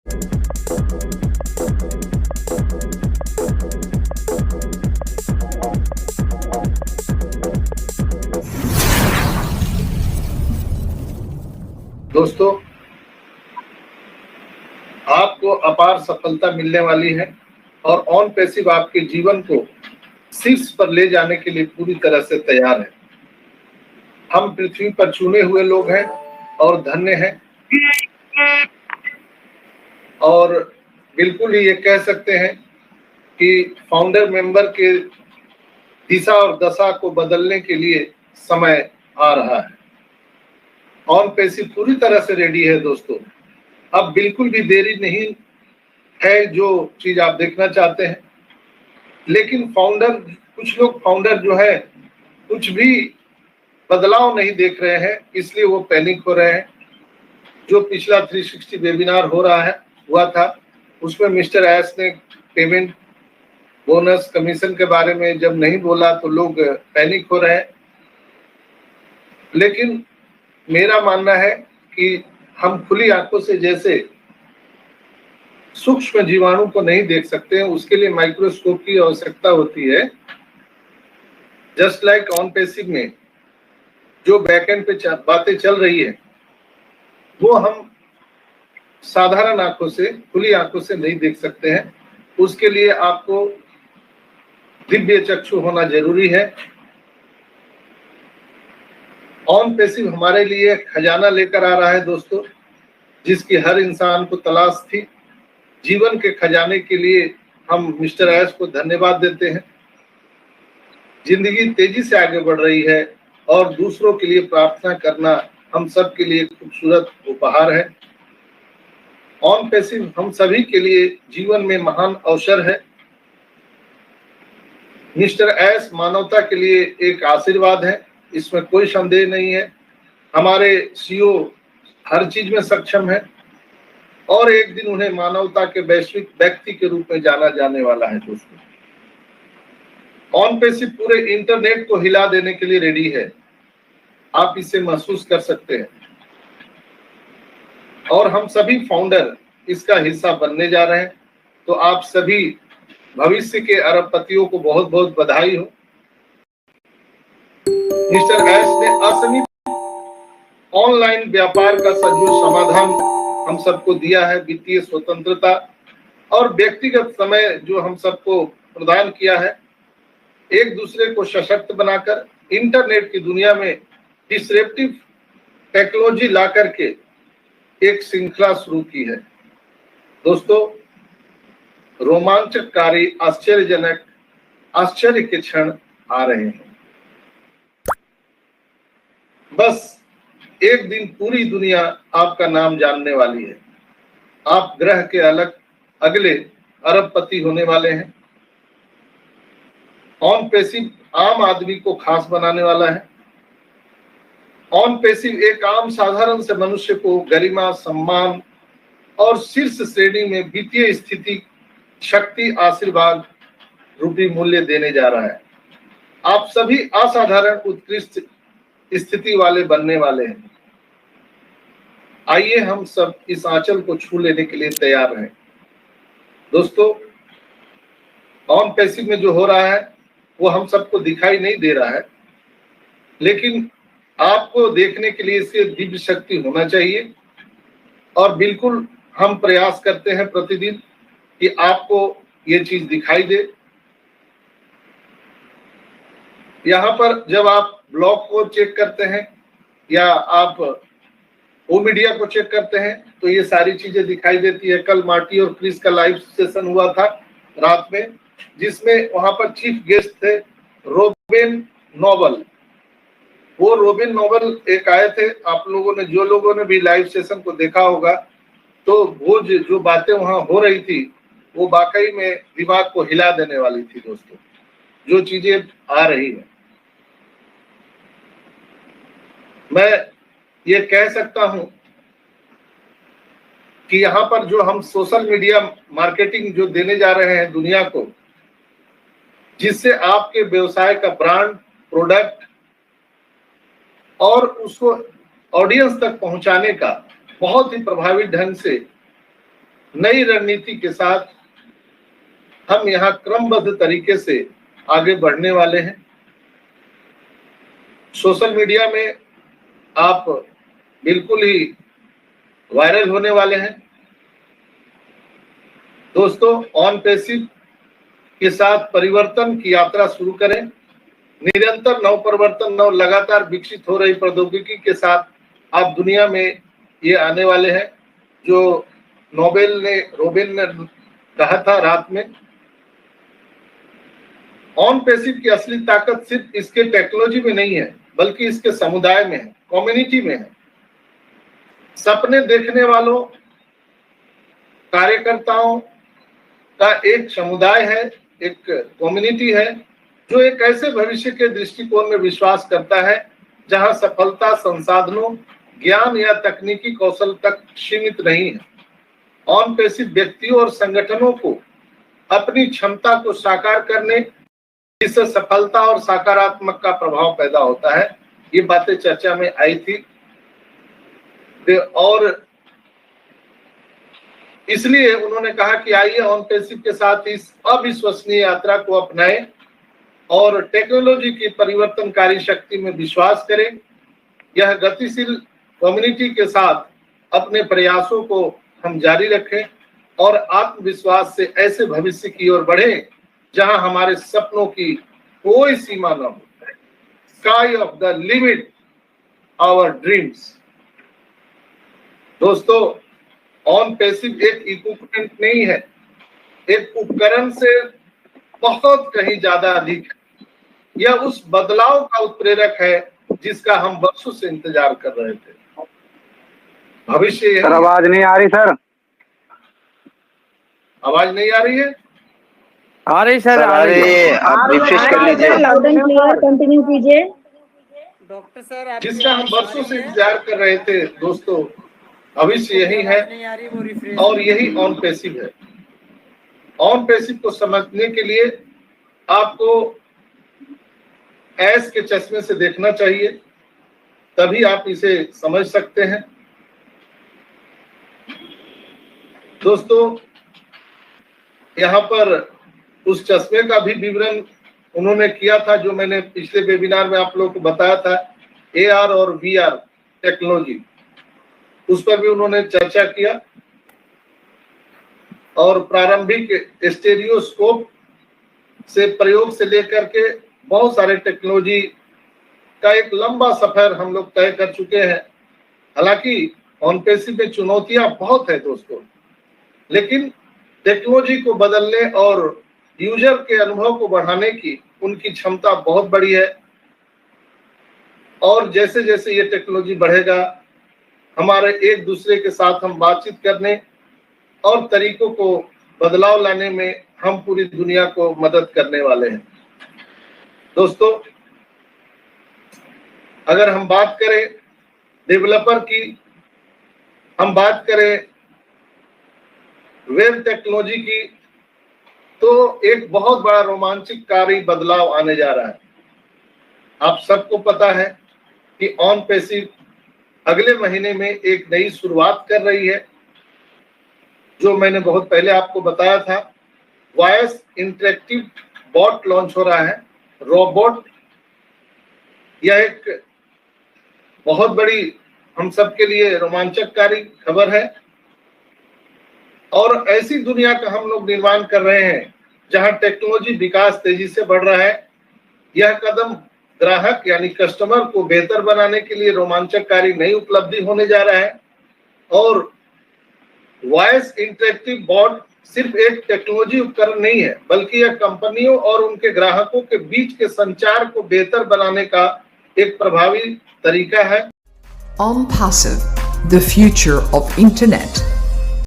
दोस्तों, आपको अपार सफलता मिलने वाली है और ऑन पैसिव आपके जीवन को शीर्ष पर ले जाने के लिए पूरी तरह से तैयार है। हम पृथ्वी पर चुने हुए लोग हैं और धन्य हैं, और बिल्कुल ही ये कह सकते हैं कि फाउंडर मेंबर के दिशा और दशा को बदलने के लिए समय आ रहा है। ऑन पैसिव पूरी तरह से रेडी है दोस्तों। अब बिल्कुल भी देरी नहीं है जो चीज आप देखना चाहते हैं। लेकिन कुछ लोग फाउंडर जो है कुछ भी बदलाव नहीं देख रहे हैं, इसलिए वो पैनिक हो रहे हैं। जो पिछला 360 वेबिनार हुआ था, उसमें मिस्टर एस ने पेमेंट, बोनस, कमीशन के बारे में जब नहीं बोला तो लोग पैनिक हो रहे हैं। लेकिन मेरा मानना है कि हम खुली आंखों से जैसे सूक्ष्म जीवाणु को नहीं देख सकते हैं, उसके लिए माइक्रोस्कोप की आवश्यकता होती है। जस्ट लाइक ऑन पैसिव में जो बैकएंड पे बातें चल रही है, वो हम साधारण आंखों से, खुली आंखों से नहीं देख सकते हैं। उसके लिए आपको दिव्य चक्षु होना जरूरी है। ऑन पैसिव हमारे लिए खजाना लेकर आ रहा है दोस्तों, जिसकी हर इंसान को तलाश थी। जीवन के खजाने के लिए हम मिस्टर एस को धन्यवाद देते हैं। जिंदगी तेजी से आगे बढ़ रही है और दूसरों के लिए प्रार्थना करना हम सब के लिए खूबसूरत उपहार है। ऑन पैसिव हम सभी के लिए जीवन में महान अवसर है। मिस्टर एस मानवता के लिए एक आशीर्वाद है, इसमें कोई संदेह नहीं है। हमारे सीईओ हर चीज में सक्षम है और एक दिन उन्हें मानवता के वैश्विक व्यक्ति के रूप में जाना जाने वाला है दोस्तों। ऑन पैसिव पूरे इंटरनेट को हिला देने के लिए रेडी है, आप इसे महसूस कर सकते हैं। और हम सभी फाउंडर इसका हिस्सा बनने जा रहे हैं। तो आप सभी भविष्य के अरबपतियों को बहुत बहुत बधाई हो। मिस्टर एस ने असीमित ऑनलाइन व्यापार का सजो समाधान हम सबको दिया है। वित्तीय स्वतंत्रता और व्यक्तिगत समय जो हम सबको प्रदान किया है, एक दूसरे को सशक्त बनाकर इंटरनेट की दुनिया में डिसरप्टिव टेक्नोलॉजी ला करके एक श्रृंखला शुरू की है दोस्तों। रोमांचकारी, आश्चर्यजनक, आश्चर्य के क्षण आ रहे हैं। बस एक दिन पूरी दुनिया आपका नाम जानने वाली है। आप ग्रह के अगले अरबपति होने वाले हैं। ऑन पैसिव आम आदमी को खास बनाने वाला है। ऑन पैसिव एक आम साधारण से मनुष्य को गरिमा, सम्मान और शीर्ष श्रेणी में वित्तीय स्थिति, शक्ति, आशीर्वाद रूपी मूल्य देने जा रहा है। आप सभी असाधारण उत्कृष्ट स्थिति वाले बनने वाले हैं। आइए हम सब इस आंचल को छू लेने के लिए तैयार हैं दोस्तों। ऑन पैसिव में जो हो रहा है वो हम सबको दिखाई नहीं दे रहा है, लेकिन आपको देखने के लिए इससे दिव्य शक्ति होना चाहिए। और बिल्कुल हम प्रयास करते हैं प्रतिदिन कि आपको ये चीज दिखाई दे। यहाँ पर जब आप ब्लॉग को चेक करते हैं या आप ओ मीडिया को चेक करते हैं तो ये सारी चीजें दिखाई देती है। कल मार्टी और क्रिस का लाइव सेशन हुआ था रात में, जिसमें वहां पर चीफ गेस्ट थे रोबिन नोबल। वो रोबिन नोबल एक आए थे। आप लोगों ने, जो लोगों ने भी लाइव सेशन को देखा होगा, तो वो जो बातें वहां हो रही थी वो वाकई में दिमाग को हिला देने वाली थी दोस्तों। जो चीजें आ रही है, मैं ये कह सकता हूं कि यहाँ पर जो हम सोशल मीडिया मार्केटिंग जो देने जा रहे हैं दुनिया को, जिससे आपके व्यवसाय का ब्रांड, प्रोडक्ट और उसको ऑडियंस तक पहुंचाने का बहुत ही प्रभावी ढंग से नई रणनीति के साथ हम यहाँ क्रमबद्ध तरीके से आगे बढ़ने वाले हैं। सोशल मीडिया में आप बिल्कुल ही वायरल होने वाले हैं। दोस्तों, ऑन पैसिव के साथ परिवर्तन की यात्रा शुरू करें। निरंतर नव परिवर्तन, नव लगातार विकसित हो रही प्रौद्योगिकी के साथ आप दुनिया में ये आने वाले हैं। जो रोबेल ने कहा था रात में, ऑन पैसिव की असली ताकत सिर्फ इसके टेक्नोलॉजी में नहीं है, बल्कि इसके समुदाय में है, कम्युनिटी में है। सपने देखने वालों, कार्यकर्ताओं का एक समुदाय है, एक कम्युनिटी है, जो एक ऐसे भविष्य के दृष्टिकोण में विश्वास करता है जहां सफलता संसाधनों, ज्ञान या तकनीकी कौशल तक सीमित नहीं है। ऑन पैसिव व्यक्तियों और संगठनों को अपनी क्षमता को साकार करने, जिससे सफलता और सकारात्मक का प्रभाव पैदा होता है, ये बातें चर्चा में आई थी। और इसलिए उन्होंने कहा कि आइए ऑन पैसिव के साथ इस अविश्वसनीय यात्रा को अपनाएं और टेक्नोलॉजी की परिवर्तनकारी शक्ति में विश्वास करें। यह गतिशील कम्युनिटी के साथ अपने प्रयासों को हम जारी रखें और आत्मविश्वास से ऐसे भविष्य की ओर बढ़ें जहां हमारे सपनों की कोई सीमा न हो। Sky of the limit our dreams. दोस्तों, ऑन पैसिव एक इक्विपमेंट नहीं है, एक उपकरण से बहुत कहीं ज्यादा अधिक है। यह उस बदलाव का उत्प्रेरक है जिसका हम वर्षों से इंतजार कर रहे थे। भविष्य सर, आवाज नहीं आ रही सर। आवाज नहीं आ रही है? आ रही सर, आ रही है। आप रिफ्रेश कर लीजिए, लाउड एंड क्लियर कंटिन्यू कीजिए। डॉक्टर सर, जिसका हम वर्षों से इंतजार कर रहे थे दोस्तों, भविष्य यही है और यही ऑन पैसिव है। ऑन पैसिव को समझने के लिए आपको ऐस के चश्मे से देखना चाहिए, तभी आप इसे समझ सकते हैं। दोस्तों, यहाँ पर उस चश्मे का भी विवरण उन्होंने किया था जो मैंने पिछले वेबिनार में आप लोगों को बताया था, AR और VR टेक्नोलॉजी, उस पर भी उन्होंने चर्चा किया। और प्रारंभिक स्टेरियोस्कोप से प्रयोग से लेकर के बहुत सारे टेक्नोलॉजी का एक लंबा सफर हम लोग तय कर चुके हैं। हालांकि ऑन पैसिव में चुनौतियां बहुत है दोस्तों, लेकिन टेक्नोलॉजी को बदलने और यूजर के अनुभव को बढ़ाने की उनकी क्षमता बहुत बड़ी है। और जैसे जैसे ये टेक्नोलॉजी बढ़ेगा, हमारे एक दूसरे के साथ हम बातचीत करने और तरीकों को बदलाव लाने में हम पूरी दुनिया को मदद करने वाले हैं। दोस्तों, अगर हम बात करें डेवलपर की, हम बात करें वेब टेक्नोलॉजी की, तो एक बहुत बड़ा रोमांचकारी बदलाव आने जा रहा है। आप सबको पता है कि ऑन पैसिव अगले महीने में एक नई शुरुआत कर रही है, जो मैंने बहुत पहले आपको बताया था। वॉइस इंटरेक्टिव बॉट लॉन्च हो रहा है, रोबोट। यह एक बहुत बड़ी हम सबके लिए रोमांचकारी खबर है और ऐसी दुनिया का हम लोग निर्माण कर रहे हैं जहां टेक्नोलॉजी विकास तेजी से बढ़ रहा है। यह कदम ग्राहक यानी कस्टमर को बेहतर बनाने के लिए रोमांचकारी नई उपलब्धि होने जा रहा है। और वॉइस इंटरेक्टिव बॉट सिर्फ एक टेक्नोलॉजी उपकरण नहीं है, बल्कि यह कंपनियों और उनके ग्राहकों के बीच के संचार को बेहतर बनाने का एक प्रभावी तरीका है। OnPassive, the future of internet.